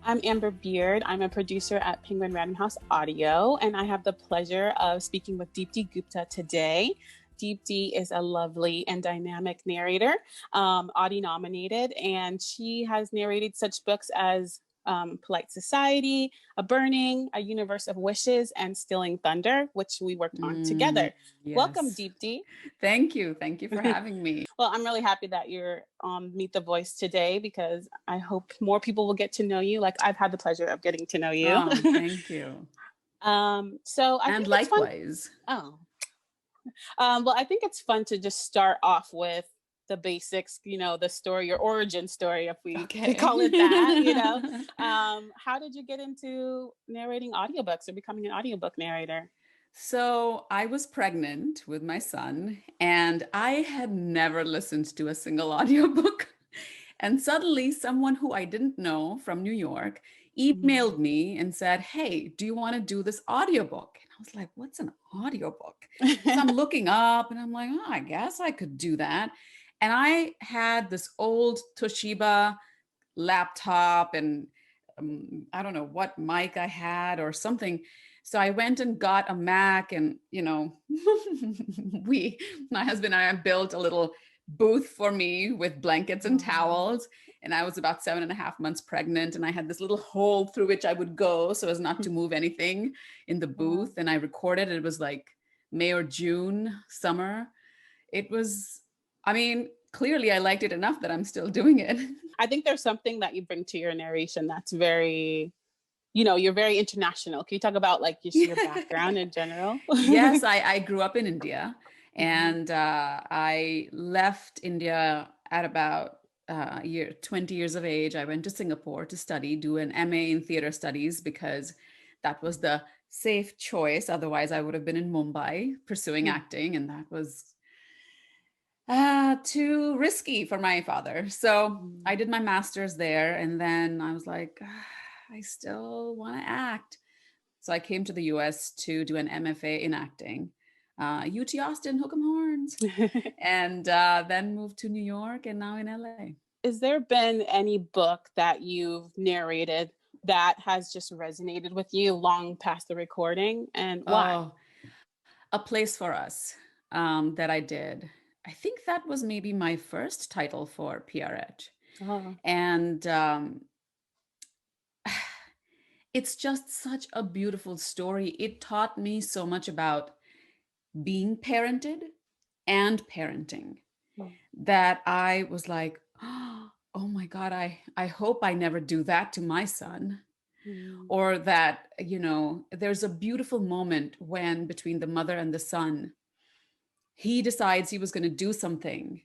I'm Amber Beard. I'm a producer at Penguin Random House Audio, and I have the pleasure of speaking with Deepti Gupta today. Deepti is a lovely and dynamic narrator, Audie-nominated, and she has narrated such books as Polite Society, A Burning, A Universe of Wishes, and Stealing Thunder, which we worked on together. Welcome, Yes. Deepti. Thank you. Thank you for having me. Well, I'm really happy that you're on Meet the Voice today because I hope more people will get to know you. Like I've had the pleasure of getting to know you. Oh, thank you. So I And think it's fun. likewise. Oh, well, I think it's fun to just start off with the basics, the story, your origin story, if we could Okay. call it that. How did you get into narrating audiobooks or becoming an audiobook narrator? So I was pregnant with my son, and I had never listened to a single audiobook. And suddenly, someone who I didn't know from New York emailed me and said, "Hey, do you want to do this audiobook?" And I was like, "What's an audiobook?" So I'm looking up and I'm like, "Oh, I guess I could do that." And I had this old Toshiba laptop and I don't know what mic I had or something. So I went and got a Mac, and my husband and I built a little booth for me with blankets and towels. And I was about 7.5 months pregnant, and I had this little hole through which I would go so as not to move anything in the Wow. booth. And I recorded. It was like May or June, summer. It was, I mean, clearly I liked it enough that I'm still doing it. I think there's something that you bring to your narration that's very, you're very international. Can you talk about like just your background in general? Yes, I grew up in India, Mhm. and I left India at about 20 years of age. I went to Singapore to study, do an MA in theater studies because that was the safe choice. Otherwise, I would have been in Mumbai pursuing acting, and that was too risky for my father. So I Mhm. did my master's there, and then I was like, I still want to act. So I came to the US to do an MFA in acting, UT Austin, Hook'em Horns, and then moved to New York and now in LA. Has there been any book that you've narrated that has just resonated with you long past the recording, and why? Oh, A Place for Us that I did. I think that was maybe my first title for PRH. Oh. And it's just such a beautiful story. It taught me so much about being parented and parenting that I was like, oh my God, I hope I never do that to my son. Mhm. Or that, there's a beautiful moment when between the mother and the son, he decides he was going to do something.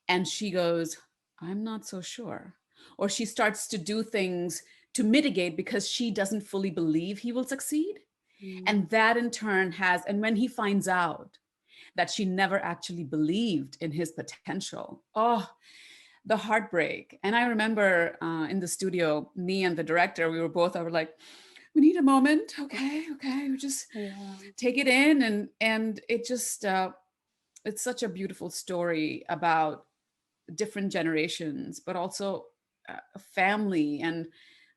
And she goes, I'm not so sure. Or she starts to do things to mitigate because she doesn't fully believe he will succeed. Mhm. And that in turn and when he finds out that she never actually believed in his potential, oh, the heartbreak. And I remember in the studio, me and the director, I were like, we need a moment. Okay. We just Yeah. take it in. And it just, it's such a beautiful story about different generations, but also a family and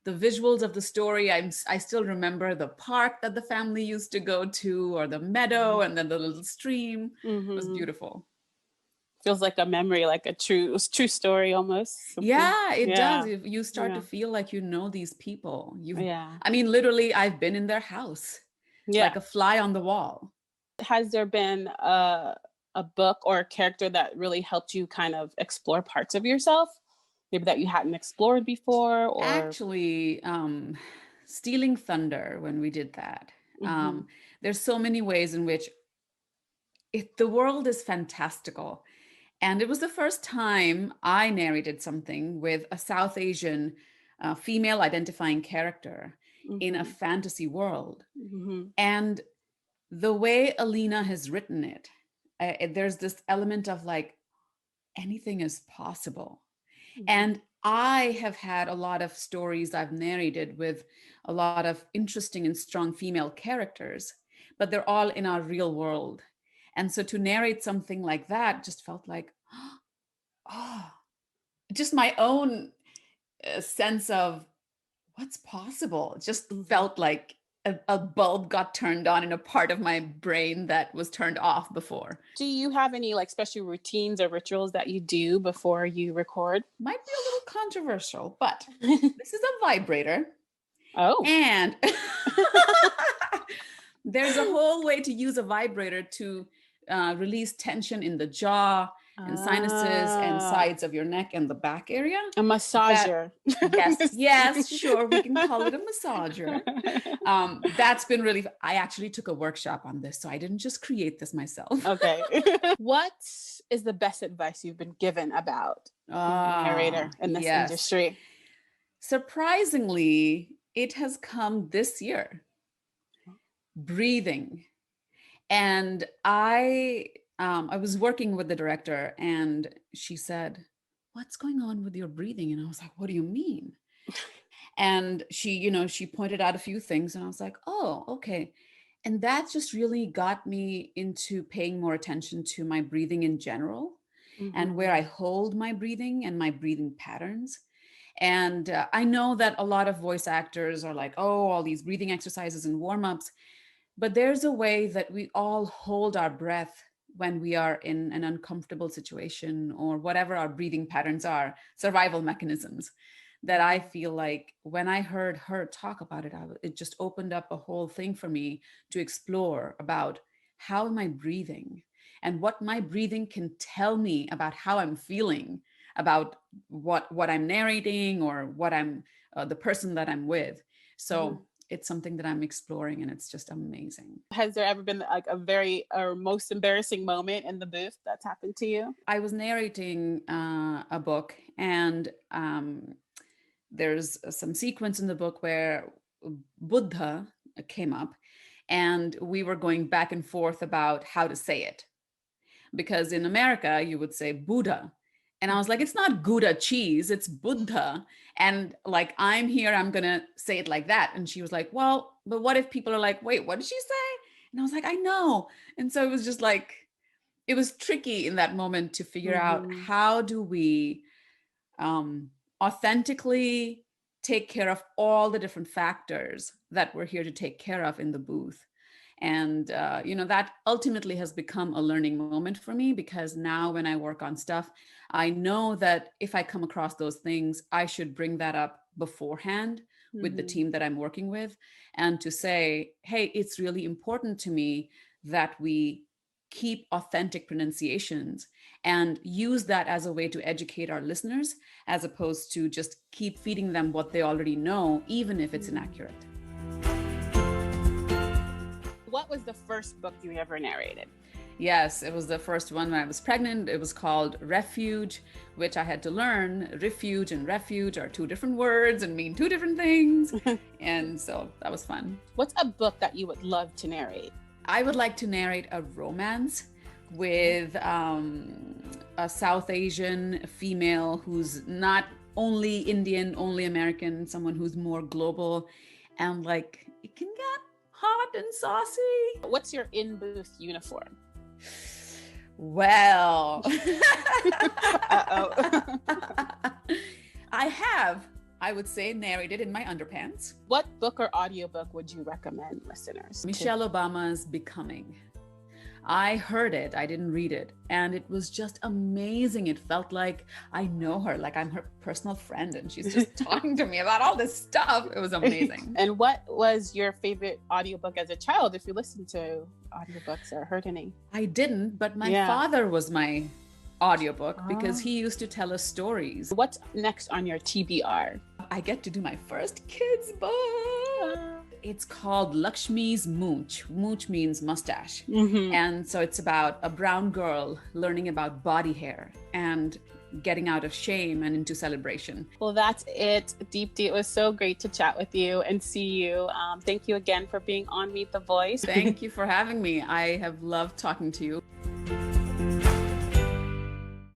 the visuals of the story. I still remember the park that the family used to go to, or the meadow, and then the little stream. It was Mm-hmm. beautiful. Feels like a memory, like a true story almost. Something. Yeah, it does. Yeah. You start to Yeah. feel like you know these people. Yeah. I mean, literally, I've been in their house like Yeah. a fly on the wall. Has there been a book or a character that really helped you kind of explore parts of yourself, maybe that you hadn't explored before, or? Actually, Stealing Thunder, when we did that, Mhm. there's so many ways in which the world is fantastical. And it was the first time I narrated something with a South Asian female identifying character in a Mhm. fantasy world. Mhm. And the way Alina has written it, there's this element of like anything is possible. Mhm. And I have had a lot of stories I've narrated with a lot of interesting and strong female characters, but they're all in our real world. And so to narrate something like that just felt like, oh, just my own sense of what's possible? It just felt like a bulb got turned on in a part of my brain that was turned off before. Do you have any like special routines or rituals that you do before you record? Might be a little controversial, but this is a vibrator. Oh. And there's a whole way to use a vibrator to release tension in the jaw and sinuses and sides of your neck and the back area. A massager. Yes, sure. We can call it a massager. That's been really, I actually took a workshop on this, so I didn't just create this myself. Okay. What is the best advice you've been given about narrator in this industry? Surprisingly, it has come this year. Breathing. And I was working with the director and she said, "What's going on with your breathing?" And I was like, "What do you mean?" And she pointed out a few things and I was like, "Oh, okay." And that just really got me into paying more attention to my breathing in general and where I hold my breathing and my breathing patterns. And I know that a lot of voice actors are like, "Oh, all these breathing exercises and warm-ups." But there's a way that we all hold our breath when we are in an uncomfortable situation or whatever our breathing patterns are, survival mechanisms, that I feel like when I heard her talk about it, it just opened up a whole thing for me to explore about how am I breathing and what my breathing can tell me about how I'm feeling, about what I'm narrating or what I'm the person that I'm with. So it's something that I'm exploring and it's just amazing. Has there ever been like a very or most embarrassing moment in the booth that's happened to you? I was narrating a book and there's some sequence in the book where Buddha came up and we were going back and forth about how to say it. Because in America, you would say Buddha. And I was like, it's not Gouda cheese, it's Buddha. And like, I'm here, I'm going to say it like that. And she was like, well, but what if people are like, wait, what did she say? And I was like, I know. And so it was just like, it was tricky in that moment to figure out how do we authentically take care of all the different factors that we're here to take care of in the booth. And, that ultimately has become a learning moment for me because now when I work on stuff, I know that if I come across those things, I should bring that up beforehand with the team that I'm working with and to say, hey, it's really important to me that we keep authentic pronunciations and use that as a way to educate our listeners, as opposed to just keep feeding them what they already know, even if it's inaccurate. What was the first book you ever narrated? Yes, it was the first one when I was pregnant. It was called Refuge, which I had to learn. Refuge and refuge are two different words and mean two different things. And so that was fun. What's a book that you would love to narrate? I would like to narrate a romance with a South Asian female who's not only Indian, only American, someone who's more global. And like, it can get hot and saucy. What's your in-booth uniform? Well, I would say, narrated in my underpants. What book or audiobook would you recommend listeners? Michelle Obama's Becoming. I heard it, I didn't read it, and it was just amazing. It felt like I know her, like I'm her personal friend, and she's just talking to me about all this stuff. It was amazing. And what was your favorite audiobook as a child, if you listened to audiobooks or heard any? I didn't, but my father was my audiobook because he used to tell us stories. What's next on your TBR? I get to do my first kids book. It's called Lakshmi's Mooch. Mooch means mustache. And so it's about a brown girl learning about body hair and getting out of shame and into celebration. Well, that's it, Deepti. It was so great to chat with you and see you. Thank you again for being on Meet the Voice. Thank you for having me. I have loved talking to you.